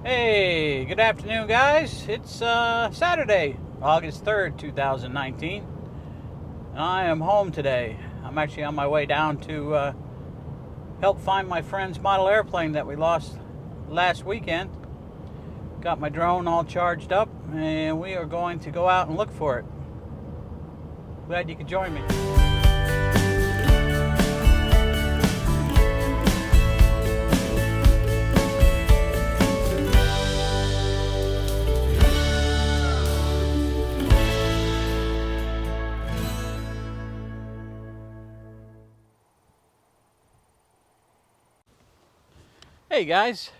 Hey, good afternoon, guys. It's Saturday, August 3rd, 2019. I am home today. I'm actually on my way down to help find my friend's model airplane that we lost last weekend. Got my drone all charged up, and we are going to go out and look for it. Glad you could join me. Hey guys,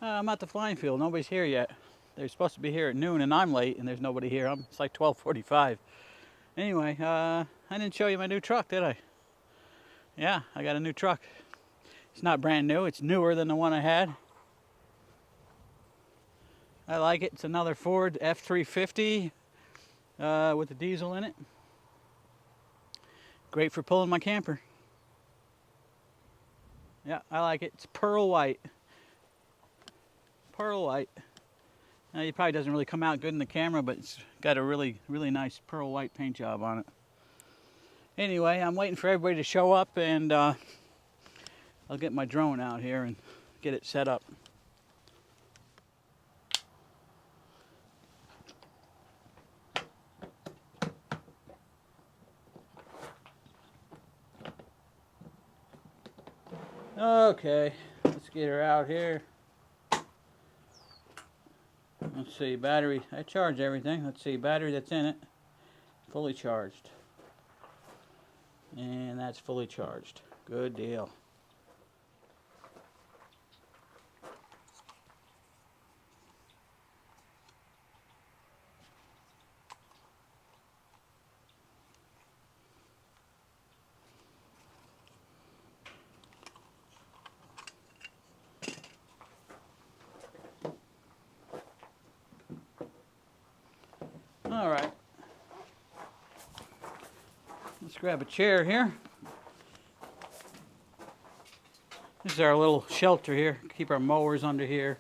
I'm at the flying field. Nobody's here yet. They're supposed to be here at noon, and I'm late, and there's nobody here. It's like 12:45. Anyway, I didn't show you my new truck, did I? Yeah, I got a new truck. It's not brand new. It's newer than the one I had. I like it. It's another Ford F350 with a diesel in it. Great for pulling my camper. Yeah, I like it. It's pearl white. Pearl white. Now, it probably doesn't really come out good in the camera, but it's got a really, really nice pearl white paint job on it. Anyway, I'm waiting for everybody to show up, and I'll get my drone out here and get it set up. Okay, let's get her out here. Let's see, battery. I charged everything. Let's see, battery that's in it, fully charged. And that's fully charged. Good deal. All right. Let's grab a chair here. This is our little shelter here. Keep our mowers under here.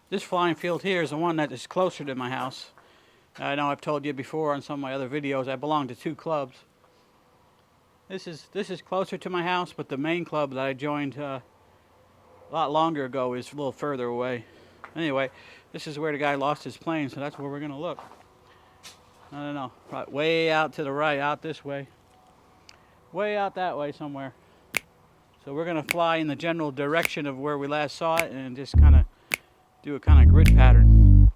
This flying field here is the one that is closer to my house. I know I've told you before on some of my other videos I belong to two clubs. This is closer to my house, but the main club that I joined a lot longer ago is a little further away. Anyway, this is where the guy lost his plane, so that's where we're gonna look. I don't know, right, way out to the right, out this way, way out that way somewhere. So we're gonna fly in the general direction of where we last saw it, and just kind of do a kind of grid pattern.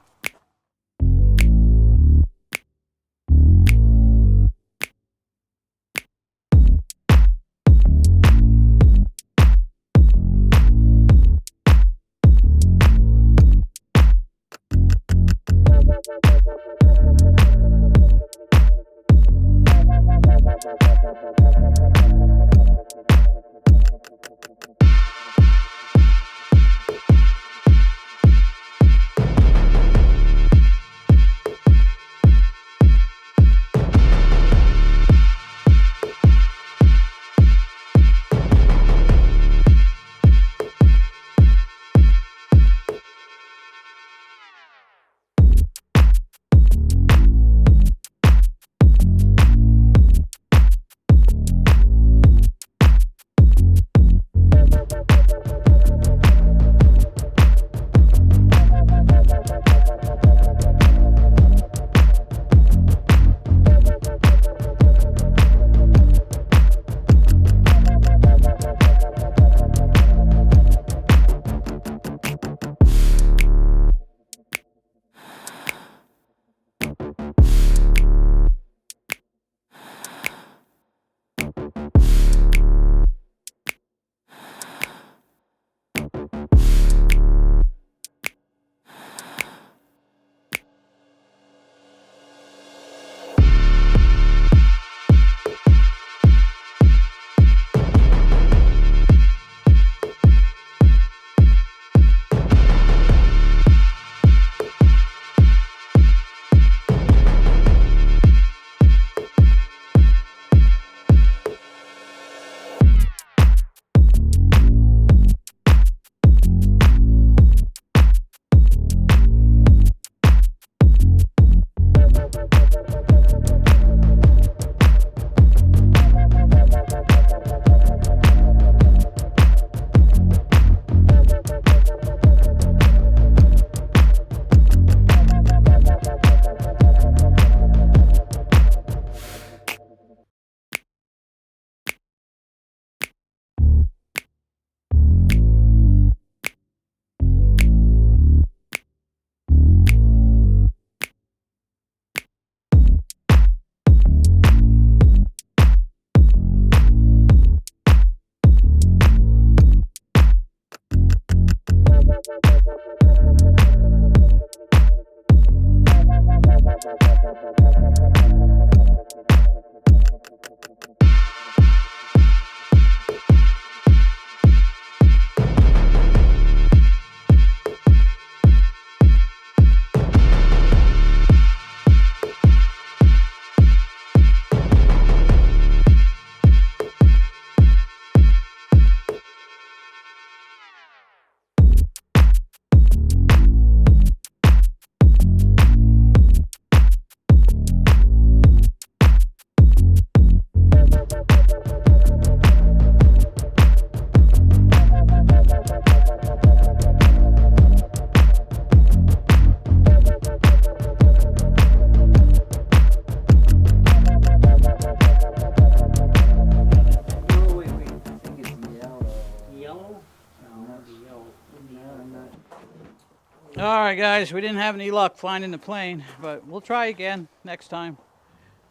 Alright guys, we didn't have any luck finding the plane, but we'll try again next time.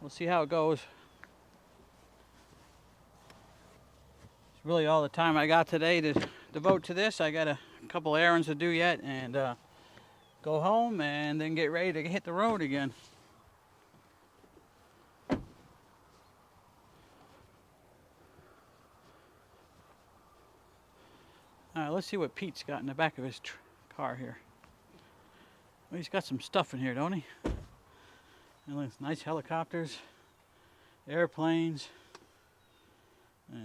We'll see how it goes. It's really all the time I got today to devote to this. I got a couple errands to do yet, and go home and then get ready to hit the road again. Alright, let's see what Pete's got in the back of his car here. Well, he's got some stuff in here, don't he? And nice helicopters, airplanes. Yeah.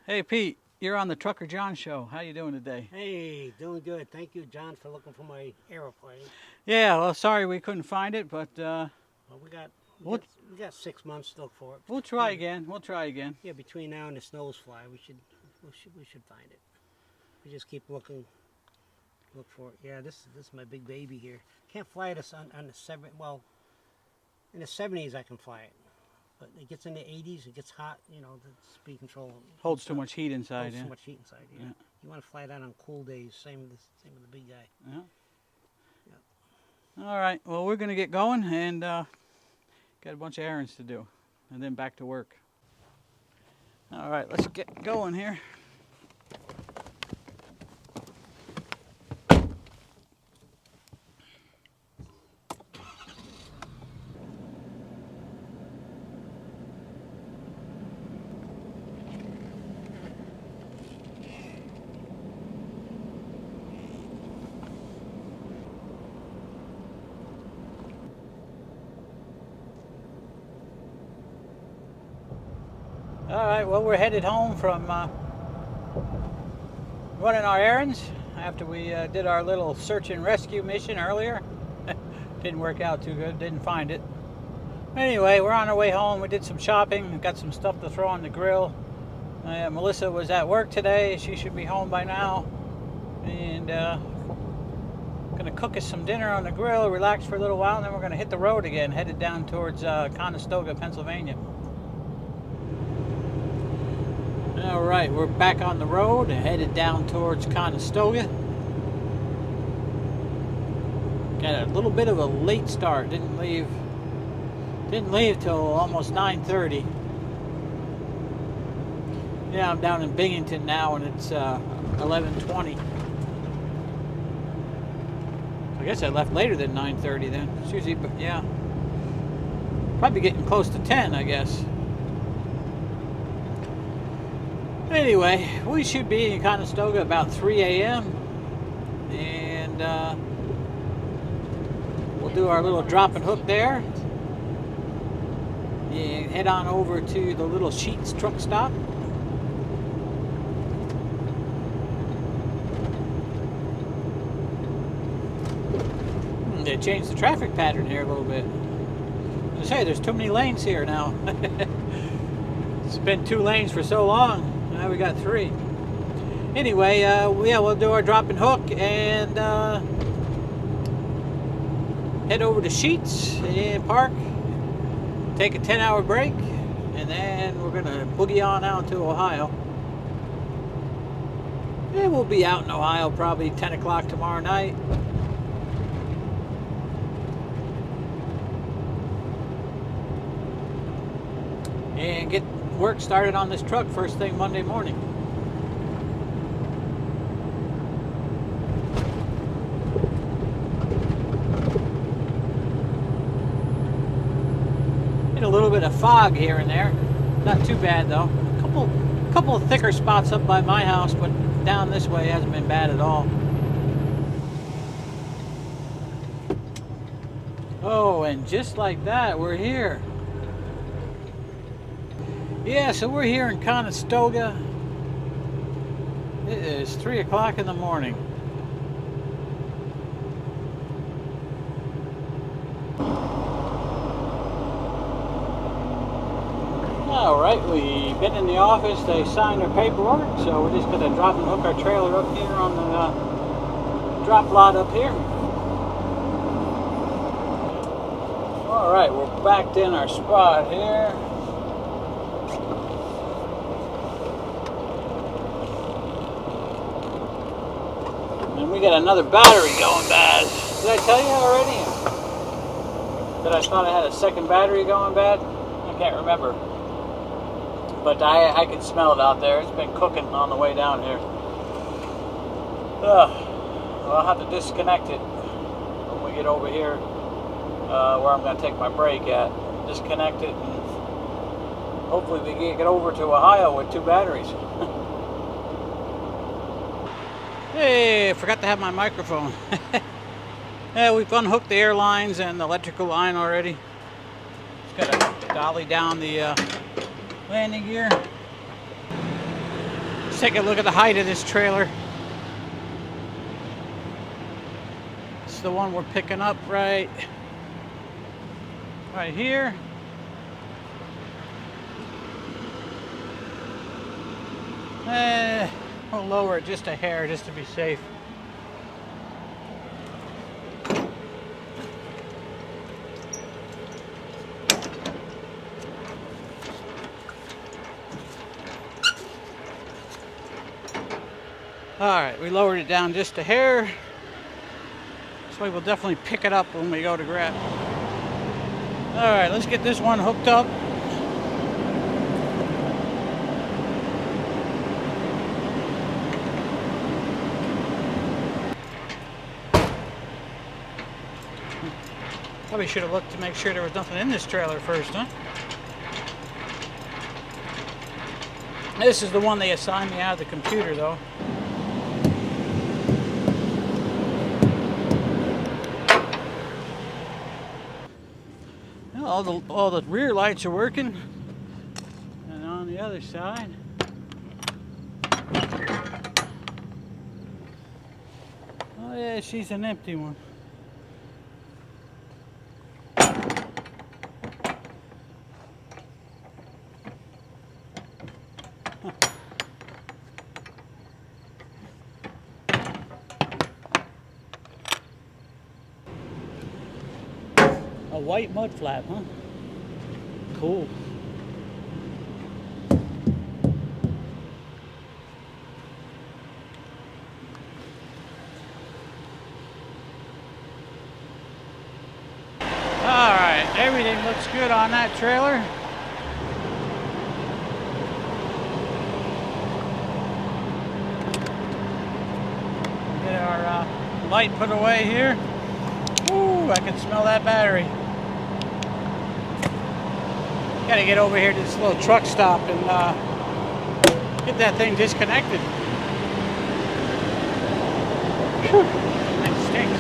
Hey Pete, you're on the Trucker John show. How you doing today? Hey, doing good. Thank you, John, for looking for my airplane. Yeah, well, sorry we couldn't find it, but well, we got 6 months to look for it. We'll try again. We'll try again. Yeah, between now and the snows fly, we should find it. We just keep looking. Look for it. Yeah, this is my big baby here. Can't fly it on the 7. Well, in the 70s I can fly it, but it gets in the 80s. It gets hot. You know, the speed control holds too much heat inside. Holds too much heat inside. Yeah. You want to fly that on cool days. Same with the big guy. Yeah. All right. Well, we're gonna get going and got a bunch of errands to do, and then back to work. All right. Let's get going here. All right, well, we're headed home from running our errands after we did our little search and rescue mission earlier. Didn't work out too good, didn't find it. Anyway, we're on our way home. We did some shopping, we got some stuff to throw on the grill. Melissa was at work today. She should be home by now. And gonna cook us some dinner on the grill, relax for a little while, and then we're gonna hit the road again, headed down towards Conestoga, Pennsylvania. All right, we're back on the road and headed down towards Conestoga. Got a little bit of a late start. Didn't leave till almost 9:30. Yeah, I'm down in Binghamton now, and it's 11:20. I guess I left later than 9:30 then. It's usually, yeah, probably getting close to 10, I guess. Anyway, we should be in Conestoga about 3 a.m. and we'll do our little drop and hook there and head on over to the little Sheets truck stop. They changed the traffic pattern here a little bit. As I say, there's too many lanes here now. It's been 2 lanes for so long. Now we got 3. Anyway, yeah, we'll do our drop and hook and head over to Sheets and park, take a 10-hour break, and then we're gonna boogie on out to Ohio. And we'll be out in Ohio probably 10 o'clock tomorrow night. And get work started on this truck first thing Monday morning. of fog here and there. Not too bad though. Couple of thicker spots up by my house, but down this way hasn't been bad at all. Oh, and just like that, we're here. Yeah, so we're here in Conestoga. It is 3 o'clock in the morning. Alright, we've been in the office, they signed our paperwork, so we're just going to drop and hook our trailer up here on the drop lot up here. Alright, we're backed in our spot here. And we got another battery going bad. Did I tell you already? That I thought I had a second battery going bad? I can't remember. But I can smell it out there. It's been cooking on the way down here. Well, I'll have to disconnect it when we get over here where I'm going to take my break at. Disconnect it and hopefully we can get over to Ohio with 2 batteries. Hey, I forgot to have my microphone. Yeah, we've unhooked the air lines and the electrical line already. Just got to dolly down the landing gear. Let's take a look at the height of this trailer. It's the one we're picking up right here. We'll lower it just a hair just to be safe. Alright, we lowered it down just a hair. This way we'll definitely pick it up when we go to grab. Alright, let's get this one hooked up. Probably should have looked to make sure there was nothing in this trailer first, huh? This is the one they assigned me out of the computer, though. Well, all the rear lights are working, and on the other side, oh yeah, she's an empty one. A white mud flap, huh? Cool. Alright, everything looks good on that trailer. Get our light put away here. Ooh, I can smell that battery. Gotta get over here to this little truck stop and get that thing disconnected. Whew, that stinks.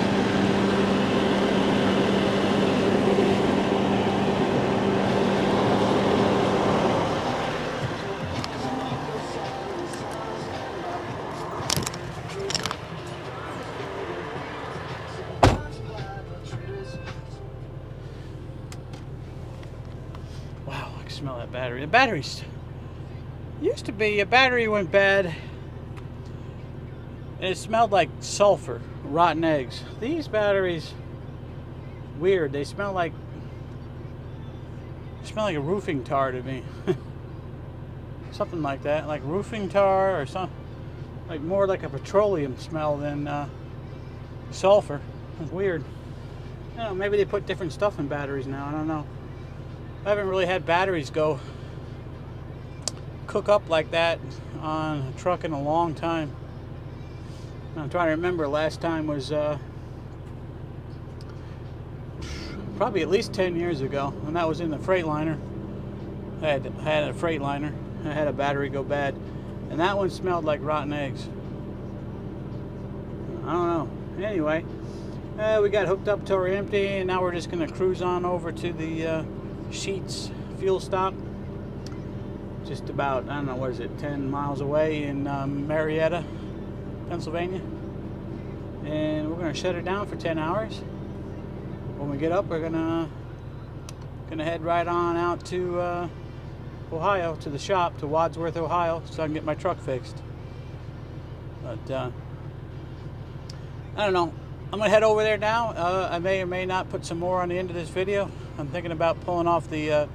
Wow, I can smell that battery. The batteries used to be a battery went bad and it smelled like sulfur, rotten eggs. These batteries, weird. They smell like a roofing tar to me. Something like that, like roofing tar or something, like more like a petroleum smell than sulfur. It's weird. I don't know, maybe they put different stuff in batteries now. I don't know. I haven't really had batteries go cook up like that on a truck in a long time. I'm trying to remember, last time was probably at least 10 years ago, and that was in the Freightliner. I had a Freightliner. I had a battery go bad, and that one smelled like rotten eggs. I don't know. Anyway, we got hooked up till we're empty, and now we're just gonna cruise on over to the Sheets fuel stop. Just about, I don't know, what is it, 10 miles away in Marietta, Pennsylvania. And we're gonna shut it down for 10 hours. When we get up, we're gonna head right on out to Ohio, to the shop, to Wadsworth, Ohio, so I can get my truck fixed. But I don't know. I'm gonna head over there now. I may or may not put some more on the end of this video. I'm thinking about pulling off the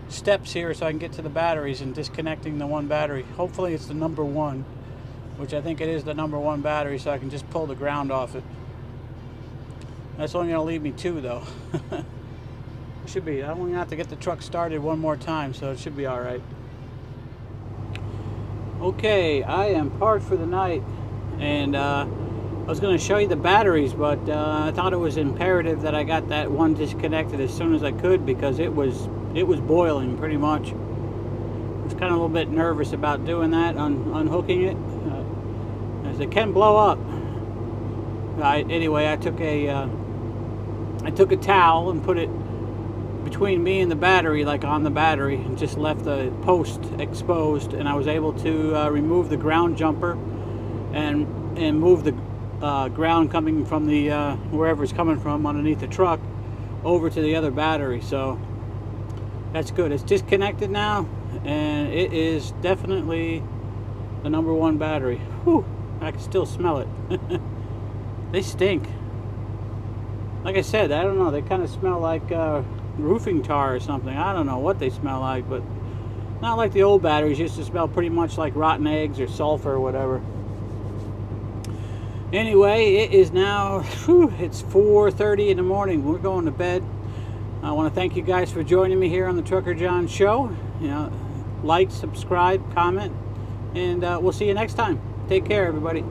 steps here so I can get to the batteries and disconnecting the one battery. Hopefully it's the number one, which I think it is the number one battery, so I can just pull the ground off it. That's only gonna leave me two though. It should be. I'm only have to get the truck started one more time, so it should be all right. Okay, I am parked for the night, and I was going to show you the batteries, but I thought it was imperative that I got that one disconnected as soon as I could, because it was boiling pretty much. I was kind of a little bit nervous about doing that, unhooking it, as it can blow up. Anyway, I took a towel and put it between me and the battery, like on the battery, and just left the post exposed, and I was able to remove the ground jumper and move the ground coming from the wherever it's coming from underneath the truck over to the other battery. So that's good. It's disconnected now, and it is definitely the number one battery. Whew, I can still smell it. They stink. Like I said, I don't know, they kind of smell like roofing tar or something. I don't know what they smell like, but not like the old batteries used to smell pretty much like rotten eggs or sulfur or whatever. Anyway, it is now, it's 4:30 in the morning. We're going to bed. I want to thank you guys for joining me here on the Trucker John Show. You know, like, subscribe, comment, and we'll see you next time. Take care, everybody.